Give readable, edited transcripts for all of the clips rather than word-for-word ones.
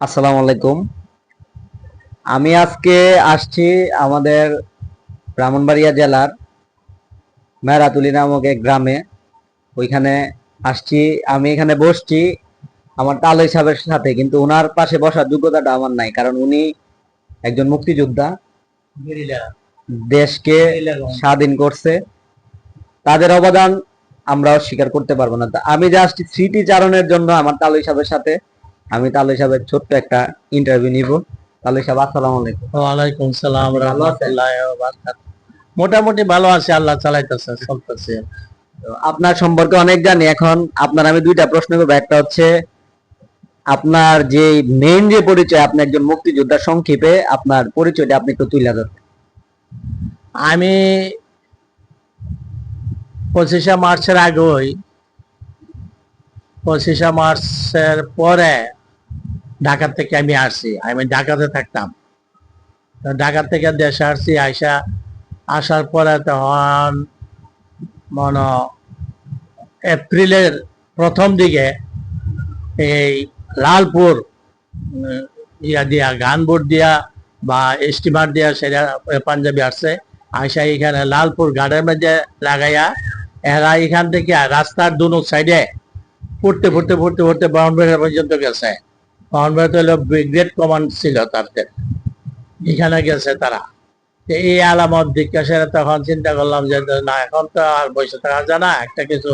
আসসালামু আলাইকুম। আমি আজকে আসছি আমাদের ব্রাহ্মণবাড়িয়া জেলার মেরাতুলি নামক এক গ্রামে। ওইখানে আসছি। আমি এখানে বসছি আমার তালই সাহেবের সাথে, কিন্তু ওনার পাশে বসার যোগ্যতাটা আমার নাই, কারণ উনি একজন মুক্তিযোদ্ধা, দেশকে স্বাধীন করছে। তাদের অবদান আমরা অস্বীকার করতে পারবো না। আমি যে আসছি স্মৃতিচারণের জন্য আমার তালই সাহেবের সাথে। আমি তালই সাহেবের ছোট্ট একটা ইন্টারভিউ নিব। তালই সাহেব, আসসালামু আলাইকুম। ওয়ালাইকুম সালাম আপনি ভালো আছেন? রাহমাতুল্লাহি ওয়া বারাকাতুহু। মোটামুটি ভালো আছে, আল্লাহ চালাইতেছে, চলতেছে। তো আপনার সম্পর্কে অনেক জানি। এখন আপনার আমি দুইটা প্রশ্ন করবো। একটা হচ্ছে আপনার যে মেইন যে পরিচয়, আপনি একজন মুক্তিযোদ্ধা, সংক্ষেপে আপনার পরিচয়টা আপনি একটু তুলে ধরুন। আমি 25শে মার্চের আগেই, 25শে মার্চের পরে ঢাকা থেকে আমি আসছি। আমি ঢাকাতে থাকতাম। তো ঢাকা থেকে দেশে আসছি। আসার পরে তখন মনে এপ্রিলের প্রথম দিকে এই লালপুর ইয়া দিয়া গানবোট দিয়া বা স্টিমার দিয়া সেটা পাঞ্জাবি আসছে। আইসা এখানে লালপুর ঘাটের মধ্যে লাগাইয়া এরা এখান থেকে রাস্তার দুনো সাইডে ফুটতে ফুটতে ফুটতে ফুটতে বাউন্ডারি পর্যন্ত গেছে। বাউন্ডারিতে হলো ব্রিগেড কমান্ড ছিল তাদের, এখানে গেছে তারা। তো এই আলামত দিকে তখন চিন্তা করলাম যে না, এখন তো আর বসে থাকা যায় না, একটা কিছু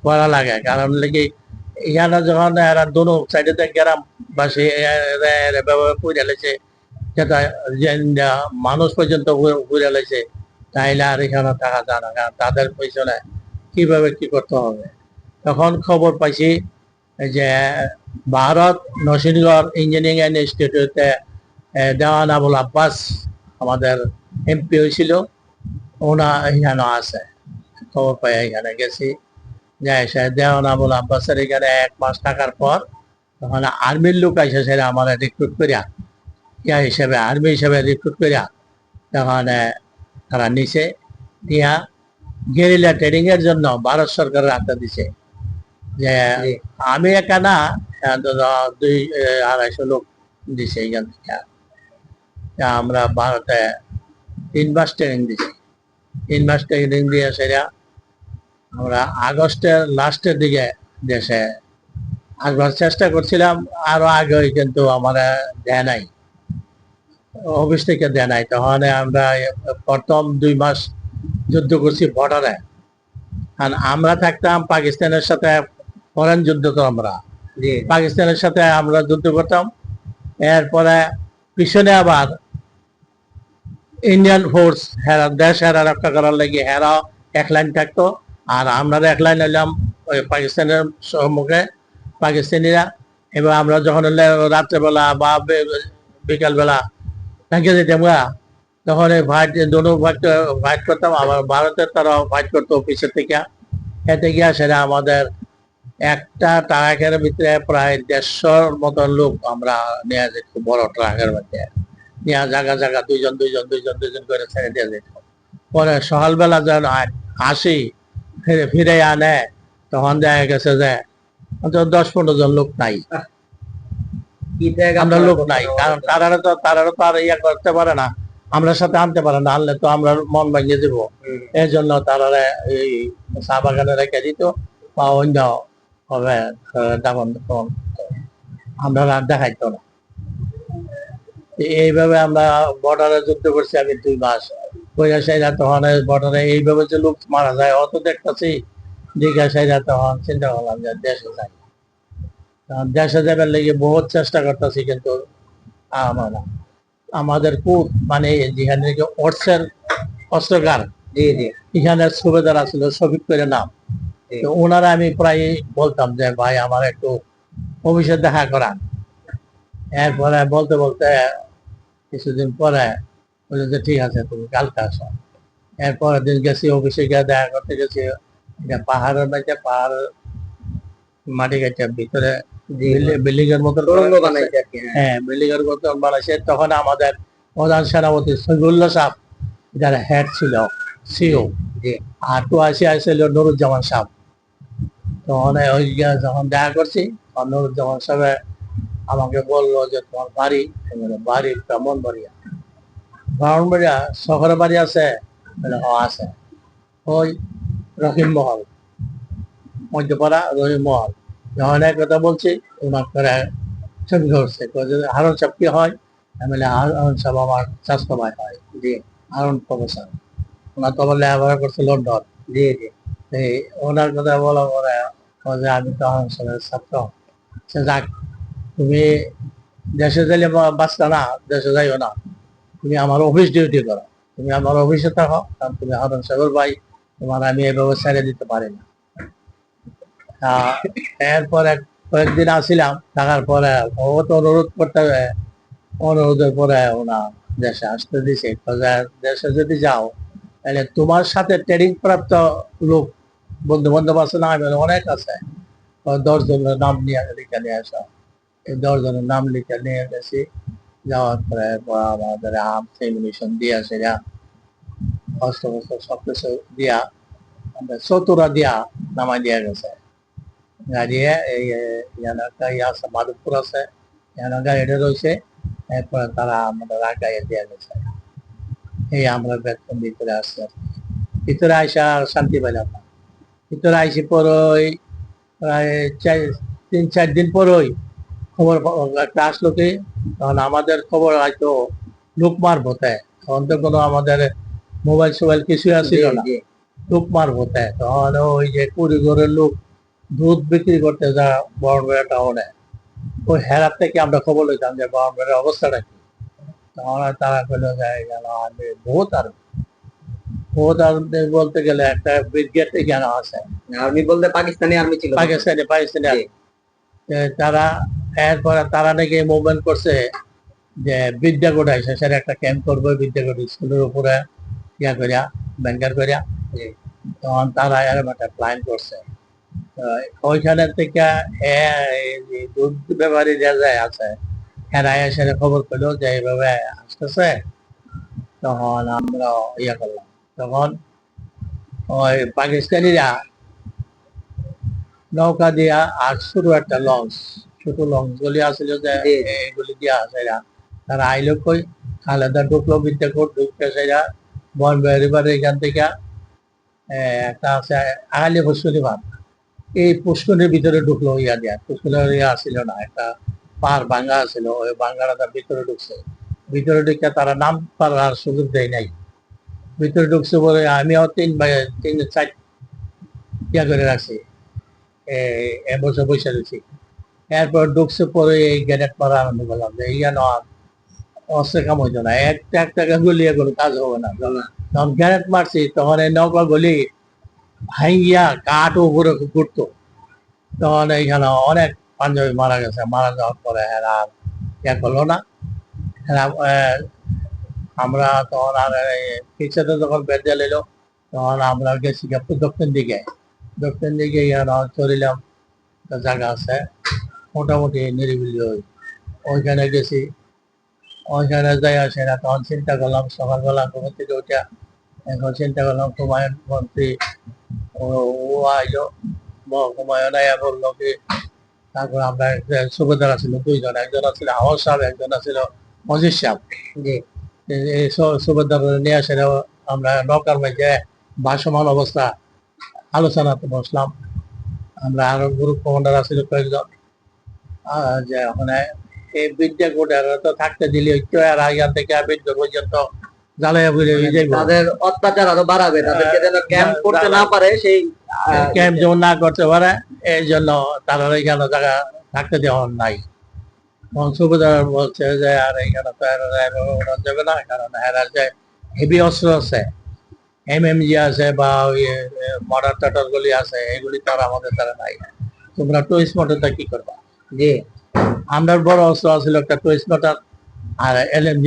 করা লাগে। কারণ কি এখানে যখন এরা দুনো সাইডে গ্রাম বাসী পুড়ে লেছে, যেটা মানুষ পর্যন্ত পুড়ে লেছে, তাইলে আর এখানে থাকা যায় না। কারণ তাদের পিছনে কিভাবে কি করতে হবে। তখন খবর পাইছি যে ভারত নরসিংগড় ইঞ্জিনিয়ারিং ইনস্টিটিউটে দেওয়ান আবুল আব্বাস আমাদের এমপি হয়েছিল, ওনা এখানে আছে। খবর পাই এখানে গেছি। দেওয়ান আবুল আব্বাসের এখানে 1 মাস থাকার পর তখন আর্মির লোক আইসে, সেটা আমার রিক্রুট করিয়া ইয়া হিসেবে, আর্মি হিসেবে রিক্রুট করিয়া তখন তারা নিচে দিয়া গেরিলা ট্রেনিং এর জন্য ভারত সরকারের হাতে দিছে। যে আমি একা না, 200-250 লোক দিছে এখান থেকে। আমরা ভারতে 3 মাস ট্রেনিং দিছি। 3 মাস ট্রেনিং দিয়ে সেটা আমরা আগস্টের লাস্টের দিকে দেশে আসবার চেষ্টা করছিলাম। আরো আগে, কিন্তু আমার দেয় নাই, অফিস থেকে দেয় নাই। তখন আমরা প্রথম 2 মাস যুদ্ধ করছি বর্ডারে। আর আমরা থাকতাম পাকিস্তানের সাথে, ফরেন যুদ্ধ তো আমরা পাকিস্তানের সাথে আমরা যুদ্ধ করতাম। এরপরে পিছনে আবার ইন্ডিয়ান ফোর্স, হেরা দেশ হেরা রক্ষা করার লাগে হেরা এক লাইন থাকতো, আর আমরা এক লাইন হইলাম ওই পাকিস্তানের সম্মুখে, পাকিস্তানিরা। এবার আমরা যখন রাত্রেবেলা বা বিকালবেলা ভেঙে যেতাম, তখন এই ফাইট দুটো ফাইট করতাম। আবার ভারতের তারাও ফাইট করতো অফিসের থেকে। এতে গিয়া সেটা আমাদের একটা ট্রাকের ভিতরে প্রায় 150 মতন লোক আমরা নিয়ে যেত, বড় ট্রাকের মধ্যে নিয়ে জায়গা জায়গা দুইজন দুইজন দুইজন দুইজন করে ছেড়ে দিয়ে যেত। পরে সকালবেলা যখন আসি, ফিরে আনে, তখন দেখা গেছে যে 10-15 জন লোক নাই। আমরা লোক নাই, কারণ তারারও তো আর ইয়া করতে পারে না, আমরা সাথে আনতে পারে না। আনলে তো আমরা মন ভাঙিয়ে দিব। এই জন্য তারা এই চা বাগানে রেখে দিত বা অন্য হবে দামন, আমরা আর দেখাইতো না। এইভাবে আমরা বর্ডারে যুদ্ধ করছি আমি 2 মাস। কৈরাশাইরা তখন বর্ডারে এইভাবে যে লোক মারা যায় অত দেখতেছি, জিজ্ঞাসাইরা তখন চিন্তা করলাম যে দেশে যাই। দেশে যাবার লেগে বহুত চেষ্টা করতেছি, কিন্তু আমাদের কূপ মানে যেখানে অর্থের অস্ত্রগার, এখানে সুবেদার আছিল শফিক করে নাম। তো ওনারা আমি প্রায় বলতাম যে ভাই আমার একটু অফিসে দেখা করান। এরপরে বলতে বলতে কিছুদিন পরে বলছে যে ঠিক আছে, তুমি কালকে আসো। এরপরের দিন গেছি, অফিসে গিয়ে দেখা করতে গেছি। পাহাড়ের মধ্যে, পাহাড় মাটি কাটে ভিতরে বিল্ডিং এর মতো বানাইছে। হ্যাঁ, বিল্ডিং এর মতো বানাইছে। তখন আমাদের প্রধান সেনাপতি সৈফুল্লাহ সাহেব, যার হেড ছিল সিও, আর টু আসছিল নুরুজ্জামান সাহেব। তখন ওই যখন দেখা করছি, নুরুজ্জামান সাহেব আমাকে বললো যে তোমার বাড়ি? আমি বললাম, বাড়ি ব্রাহ্মণবাড়িয়া। ব্রাহ্মণবাড়িয়া শহরে বাড়ি আছে? বলে, হ্যাঁ আছে। ওই রহিম মহল, মধ্যপাড়া রহিম মহল। যখন এক কথা বলছি ওনার করে ছবি ধরছে, কয় যে হারুন সাহেব কি হয়? আমি বলি, হারুন সাহেব আমার স্বাস্থ্য ভাই হয়। জি। হারুন প্রফেসর, ওনার তো আবার লেখাপড়া করছে লন্ডন। জি জি। এই ওনার কথা বলা পরে কয় যে আমি তো হারুন সাহেবের ছাত্র। সে যাক, তুমি দেশে যাইলে বাঁচতা না, দেশে যাইও না, তুমি আমার অফিস ডিউটি করো, তুমি আমার অফিসে থাকো, কারণ তুমি হারুন সাহেবের ভাই, তোমার আমি এভাবে ছেড়ে দিতে পারি না। এরপরে কয়েকদিন আসিলাম, থাকার পরে ও তো অনুরোধ করতে হবে, অনুরোধের পরে ওনা দেশে আসতে দিছে। দেশে যদি যাও তাহলে তোমার সাথে ট্রেনিং প্রাপ্ত লোক বন্ধু বান্ধব আছে না? আমি বলি, অনেক আছে। 10 জনের নাম নিয়ে লিখে নিয়ে আসা। এই 10 জনের নাম লিখে নিয়ে গেছি। যাওয়ার পরে আমাদের আম সেমিনেশন দিয়া সেরা অস্ত্র সবকিছু দিয়া আমরা চতুরা দিয়া নামাই দিয়া গেছে। গাড়িয়ে এই একটা ইয়ে আছে, মাধবপুর আছে, এখানে গাড়িটা রয়েছে। এরপরে তারা আমাদের আগাইয়ে দিয়ে গেছে। এই আমরা বেতন ভিতরে আসছি। ভিতরে আইসা আর শান্তি পাইলাম না। ভিতরে আইসি পরই প্রায় 3-4 দিন পরই খবর একটা আসলো কি, তখন আমাদের খবর হয়তো লোক মারবো তাই, তখন তো কোনো আমাদের মোবাইল সোবাইল কিছুই আসছিল না। লোক মারবো তাই, তখন ওই যে কুড়িঘরের লোক দুধ বিক্রি করতে যা বড়বেড়া টাউনে, ওই হেরার থেকে আমরা খবর লইতাম যে বড়বেড়ার অবস্থাটা কি। তখন তারা কইলো যায় গেল আমি বহুত আর বহুত আর বলতে গেলে একটা ব্রিগেড এখানে আছে। আর্মি বলতে পাকিস্তানি আর্মি ছিল? পাকিস্তানি তারা এরপরে তারা নাকি মুভমেন্ট করছে যে বিদ্যাগড় আছে, সেটা একটা ক্যাম্প করবে বিদ্যাগড় স্কুলের উপরে ইয়া করিয়া ব্যাংকার করিয়া। তখন তারা এরকম একটা প্ল্যান করছে। ওইখানে থেকে দুধ ব্যাপারী যে যায় আছে, এরা এসে খবর পেলো যে এইভাবে আসতেছে। তখন আমরা ইয়া করলাম, তখন ওই পাকিস্তানিরা নৌকা দিয়া আর ছোট একটা লঞ্চ, ছোট লঞ্চ গুলি আসলে যে এগুলি দিয়া আছে, তারা আইলো কই খালেদা ঢুকলো বিদ্যাকোট, ঢুকতে সেরা বনবাড়ি এখান থেকে একটা আছে আগালি পুষ্করি ভাত, এই পুষ্করির ভিতরে ঢুকলো। ইয়া দিয়া পুষ্করির ইয়া আসছিল না, একটা পার ভাঙ্গা আছিল, ওই ভাঙ্গাটা ভিতরে ঢুকছে। ভিতরে ঢুকে তারা নাম পারার সুযোগ দেয় নাই। ভিতরে ঢুকছে বলে আমিও 3-4 ইয়া করে রাখছি, বসে বসে রয়েছি। এরপর ঢুকছে পরে এই গ্যানেট মারা আরম্ভ করলাম যে ইয়া নয় অস্ত্রের কাম হইতো না, একটা গুলিয়ে কোনো কাজ হবে না। তখন গ্যানেট মারছি, তখন এই নৌকা গুলি ভাইয়া কাঠ উপরে ঘুরতো। তখন এইখানে অনেক পাঞ্জাবি মারা গেছে। মারা যাওয়ার পরে এরা ইয়া করলো না। এরা আমরা তখন আর পিছনে যখন বেঁধে নিল, তখন আমরা গেছি দক্ষিণ দিকে। দক্ষিণ দিকে চলিলাম, জায়গা আছে মোটামুটি নিরিবিলি, ওইখানে গেছি। ওইখানে যাই আসে না, তখন চিন্তা করলাম সকালবেলা ঘুম থেকে উঠা, এখন চিন্তা করলাম হুমায়ুন মন্ত্রী ও আইলো, হুমায়ুন আইয়া বললো কি, তারপর আমরা সুবেদার ছিল 2 জন, একজন আছিল আওয়াজ সাহেব, একজন আছিল মজিদ সাহেব। এই সুবেদার নিয়ে আসে আমরা নৌকার মধ্যে ভাসমান অবস্থা আলোচনাতে বসলাম। আমরা আরো গ্রুপ কমান্ডার আছিল কয়েকজন, যে ওখানে এই বিদ্যাকোটের তো থাকতে দিলে আর এখান থেকে বিদ্যুৎ পর্যন্ত জ্বালাইয়া বুঝে তাদের অত্যাচার আরো বাড়াবে, তাদেরকে যেন ক্যাম্প করতে না পারে, সেই ক্যাম্প যেমন না করতে পারে, এই জন্য তারা এখানে জায়গা থাকতে দেওয়া নাই। সুবিধার বলছে যে আর এখানে তো যাবে না, কারণ এরার যে হেভি অস্ত্র আছে, MMG আছে বা ওই মডার টাটার গুলি আছে, এগুলি তারা আমাদের তারা নাই। তোমরা টুইস্ট মোটরটা কি করবা? জি, আমরা বড় অস্ত্র আছিল একটা টুইস্ট মোটর আর LMG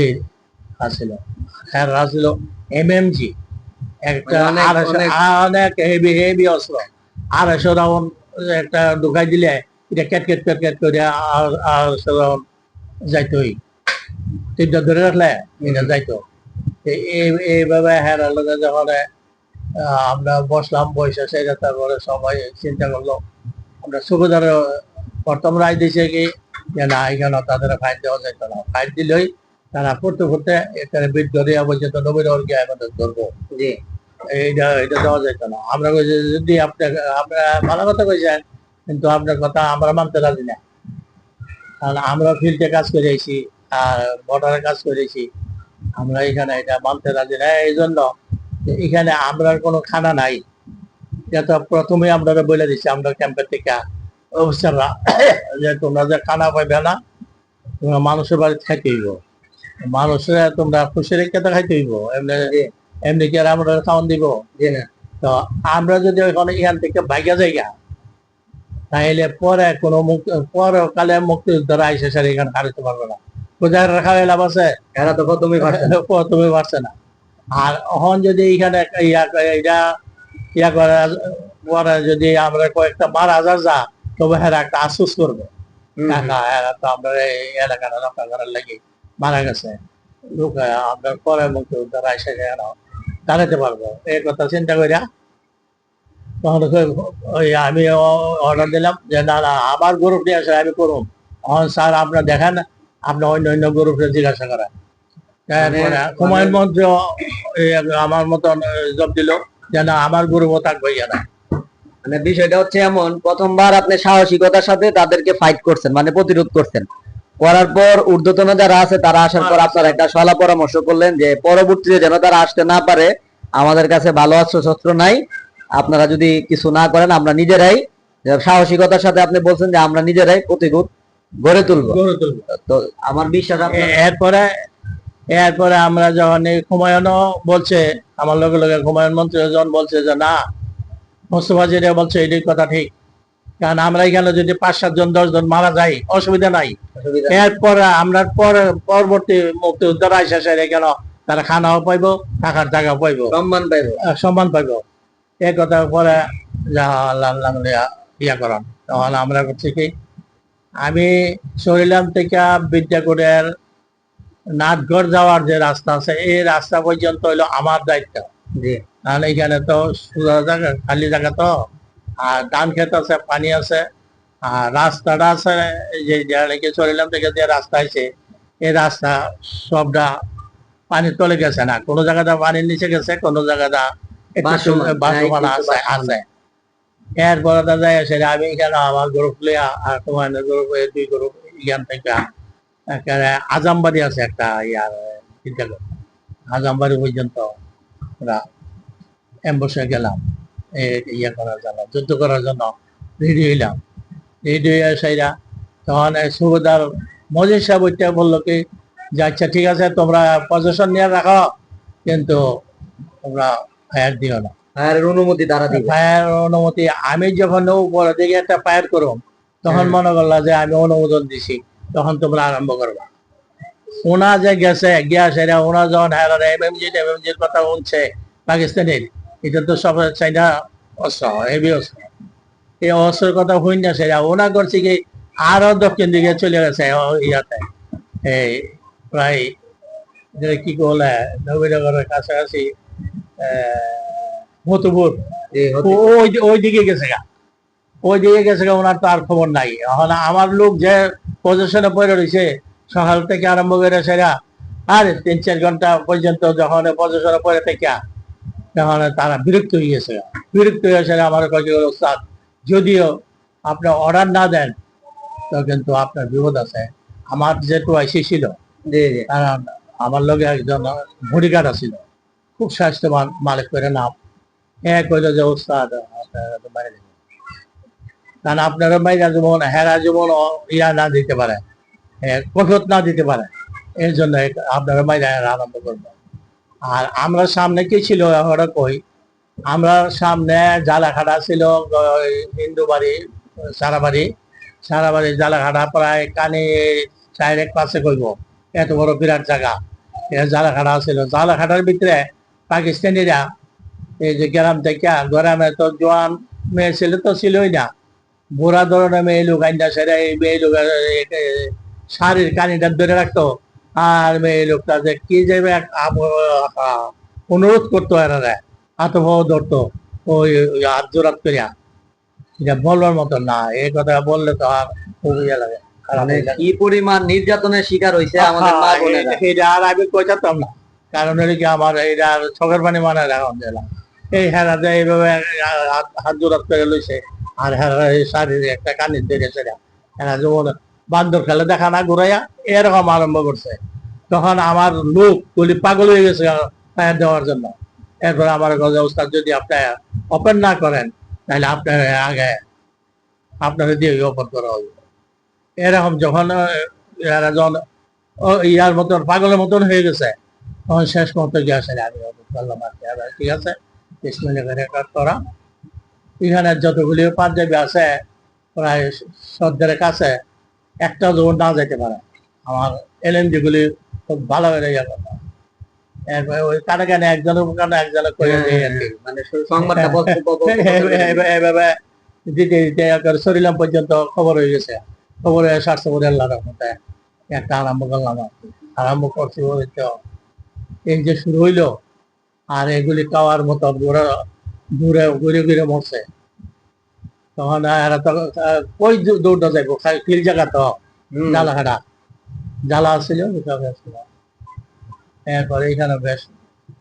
আছিল, আর আছিল MMG একটা, অনেক হেভি হেভি অস্ত্র। 250 রাউন্ড একটা ঢুকাই দিলে এটা ক্যাট ক্যাট ক্যাট ক্যাট করে 250 রাউন্ড যাইতোই, 3টা ধরে রাখলে এটা যাইতো। এইভাবে হেরার লোকে যখন আমরা বসলাম, বসে সেটা তারপরে সবাই চিন্তা করলো, আমরা সুবিধার প্রথম রায় দিয়েছে কি যে না এখানে তাদের ফাইন দেওয়া যেত না, ফাইন দিলেই তারা করতে করতে এখানে বিট ধরে পর্যন্ত নবীন গিয়ে আমাদের ধরবো, জি এইটা এটা দেওয়া যেত না। আমরা কইছি যদি আপনারা ভালো কথা কইছেন, কিন্তু আপনার কথা আমরা মানতে রাজি না। কারণ আমরা ফিল্ডে কাজ করেছি আর বর্ডারে কাজ করেছি, আমরা এখানে এটা মানতে রাজি না। এই জন্য যে এখানে আমরা কোনো খানা নাই, এটা প্রথমে আমরা বলে দিচ্ছি আমরা ক্যাম্পের থেকে অফিসাররা যে তোমরা যে খানা পাইবে না, তোমরা মানুষের বাড়ি খাইতে হইব, মানুষের তোমরা খুশি রেখে তো খাইতে হইব, এমনি এমনি কি আর আমরা খাওয়ান দিব? জি না। তো আমরা যদি ওখানে এখান থেকে ভাইগা জায়গা, তাহলে পরে কোনো পরকালে মুক্তিযোদ্ধারা আইসে স্যার এখানে হারাতে পারবে না। কোথায় রাখা লাভ আছে? এরা তো প্রথমেই পারছে না। প্রথমে পারছে না। আর এখন যদি এখানে ইয়া করে পরে যদি আমরা কয়েকটা মারা যা, তবে হ্যাঁ একটা আফসোস করবে, কাকা এরা তো আমরা এই এলাকাটা রক্ষা করার লাগি মারা গেছে, লোক আমরা পরে মুক্তিযোদ্ধারা আইসে দাঁড়াতে পারবো, এই কথা চিন্তা করিয়া তখন আমি অর্ডার দিলাম যে না না আমার গ্রুপ নিয়ে আসে আমি করুন। স্যার আপনার দেখেন, আপনি অন্য অন্য গ্রুপে জিজ্ঞাসা করেন। তারপরে হুমায়ুন মন্ত্রী আমার মতন জব দিল যে না আমার গ্রুপও থাকবে না। মানে বিষয়টা হচ্ছে এমন, প্রথমবার আপনি সাহসিকতার সাথে তাদেরকে ফাইট করছেন, মানে প্রতিরোধ করছেন, করার পর ঊর্ধ্বতন যারা আছে তারা আসার পর আপনারা একটা সলা পরামর্শ করলেন যে পরবর্তীতে যেন তারা আসতে না পারে, আমাদের কাছে ভালো অস্ত্রশস্ত্র নাই, আপনারা যদি কিছু না করেন আমরা নিজেরাই, সাহসিকতার সাথে আপনি বলছেন যে আমরা নিজেরাই প্রতিরোধ গড়ে তুলবো। তো আমার বিশ্বাস এরপরে আমরা যখন হুমায়ুনও বলছে, আমার লগে লগে হুমায়ুন মন্ত্রী যখন বলছে যে না মোস্তফা জিয়া বলছে এটাই কথা ঠিক, কারণ আমরা এখানে যদি 5-7 জন 10 জন মারা যাই অসুবিধা নাই, এরপরে আমরা পরবর্তী মুক্তিযোদ্ধারা আইসা কেন তারা খানাও পাইবো, থাকার জায়গাও পাইবো, সম্মান পাইবো। এই কথা পরে ইয়া করেন। তখন আমরা করছি কি, আমি সরিলাম থেকে বিদ্যাকুটের নাটঘর যাওয়ার যে রাস্তা আছে এই রাস্তা পর্যন্ত হইলো আমার দায়িত্ব, কারণ এখানে তো জায়গা খালি জায়গা তো, আর ধান ক্ষেত আছে, পানি আছে, আর রাস্তাটা আছে যে চরিলাম থেকে যে রাস্তা আছে এই রাস্তা সবটা পানির তলে গেছে না, কোনো জায়গাটা পানির নিচে গেছে, কোনো জায়গাটা বাসমান আছে। এরপরে যাই আসে আমি এখানে আমার গ্রুপ লিয়া আর তোমার গ্রুপ 2 গ্রুপ এখান থেকে আজামবাড়ি আছে একটা ইয়ার বিদ্যালয়, আজামবাড়ি পর্যন্ত আমরা এম্বসে গেলাম ইয়ে করার জন্য, যুদ্ধ করার জন্য রেডি হইলাম। রেডি হয়ে সাইরা তখন সুবেদার মজিদ সাহেব ওইটা বললো কি যে আচ্ছা ঠিক আছে তোমরা পজিশন নিয়ে রাখো, কিন্তু তোমরা ফায়ার দিও না, ফায়ারের অনুমতি তারা দিবে। ফায়ার অনুমতি আমি যখন উপরের দিকে একটা ফায়ার করুম তখন মনে করলা যে আমি অনুমোদন দিছি, তখন তোমরা আরম্ভ করবা। ওনা যে গেছে গিয়া সেটা ওনা যখন এমএমজির কথা বলছে পাকিস্তানের, এটা তো সব চাইনা অস্ত্র, হেভি অস্ত্র, এই অস্ত্রের কথা হই না, সেটা ওনা করছে কি আরো দক্ষিণ দিকে চলে গেছে ইয়াতে, এই প্রায় কি বলে নবীনগরের কাছাকাছি মতুপুর, ওই দিকে গেছে গা, ওই দিকে গেছে গা, ওনার তো আর খবর নাই। এখন আমার লোক যে পজিশনে পড়ে রয়েছে সকাল থেকে আরম্ভ করে সেরা আর 3-4 ঘন্টা পর্যন্ত যখন পজিশনে পড়ে থেকে তখন তারা বিরক্ত হয়ে গেছে, বিরক্ত হয়ে সেরা আমার কাছে ওস্তাদ যদিও আপনি অর্ডার না দেন তো কিন্তু আপনার বিপদ আছে। আমার যেটু আইসি ছিল, কারণ আমার লগে একজন বডিগার্ড আছিল, খুব স্বাস্থ্যবান, মালিক করে নাম, কইল যে ওস্তাদ বাইরে দেবেন, কারণ আপনারা বাইরে যেমন হেরা যেমন ইয়া না দিতে পারে, কঠোর না দিতে পারে, এর জন্য আপনারা বাইরে আরম্ভ করবো। আর আমরা সামনে কি ছিল ওরা কই, আমরা সামনে জালাখাটা ছিল, হিন্দু বাড়ি সারাবাড়ি জালাখাটা প্রায় কানে 4-1 পাশে কইব, এত বড় বিরাট জায়গা জালাখাটা ছিল। জালাখাটার ভিতরে পাকিস্তানিরা এই যে গ্রাম থেকে, গ্রামে তো জোয়ান মেয়ে ছেলে তো ছিলই না, বুড়া ধরনের মেয়ে লোক আইনা সেরা এই মেয়ে লোক শাড়ির কানিটা ধরে রাখতো, আর মেয়ে লোকটা যে কি যাবে অনুরোধ করতো, এরা হাত ধরতো ওই হাত জোরাত করিয়া, এটা বলবার মতো না, এই কথা বললে তো আর খুব ইয়ে লাগে, খারাপ মানে হয়ে গেছে। কি পরিমাণ নির্যাতনের শিকার হয়েছে আমাদের মা বোনেরা। এটা আর আমি কইতাম না, কারণ এটা কি আমার এটা আর চোখের পানি মানে রাখুন দিলাম। এই হেরা যে এইভাবে হাত জোড়াত করে লইছে, আর হেরা এই শারীরিক একটা কানির দেখেছে, এরা যেমন বান্দর খেলে দেখা না ঘুরাইয়া এরকম আরম্ভ করছে। তখন আমার লোক গুলি পাগল হয়ে গেছে ফায়ার দেওয়ার জন্য। এরপর আমার কাছে উস্তাদ যদি আপনি ওপেন না করেন তাহলে আপনার আগে আপনাকে দিয়ে ওপেন করা হবে। এরকম যখন এরা যখন ইয়ার মতন পাগলের মতন হয়ে গেছে, তখন শেষ মতো গিয়ে আসে আমি ওপেন করলাম আর কি। আবার ঠিক আছে, বিসমিল্লাহ করে রেকর্ড করা। এখানে যতগুলি পাঞ্জাবি আছে প্রায় সর্দারের কাছে একটা যখন না যেতে পারে, আমার এলএমজি গুলি খুব ভালো হয়ে ইয়ে করতাম। এরপরে ওই কানে কানে একজনের করে দিয়ে আর কি। মানে সংবাদটা এইভাবে দিতে দিতে একবার সরিলাম পর্যন্ত খবর হয়ে গেছে। খবর হয়ে সারছে বলে আল্লাহর রহমতে একটা আরম্ভ করলাম আর কি। আরম্ভ করছি বলে তো এই যে শুরু হইলো, আর এগুলি খাওয়ার মতো ঘুরে ঘুরে ঘুরে ঘুরে মরছে। তখন এরা তো কই দৌড়টা যাইবো, ক্লিল জায়গা তো জ্বালা খাটা জ্বালা ছিল, ছিল। এরপরে এখানে বেশ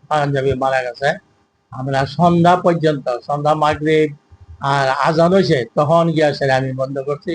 পাঞ্জাবি মারা গেছে। আমরা সন্ধ্যা পর্যন্ত, সন্ধ্যা মাগরিব আর আজান হয়েছে তখন গিয়ে আমি বন্ধ করছি।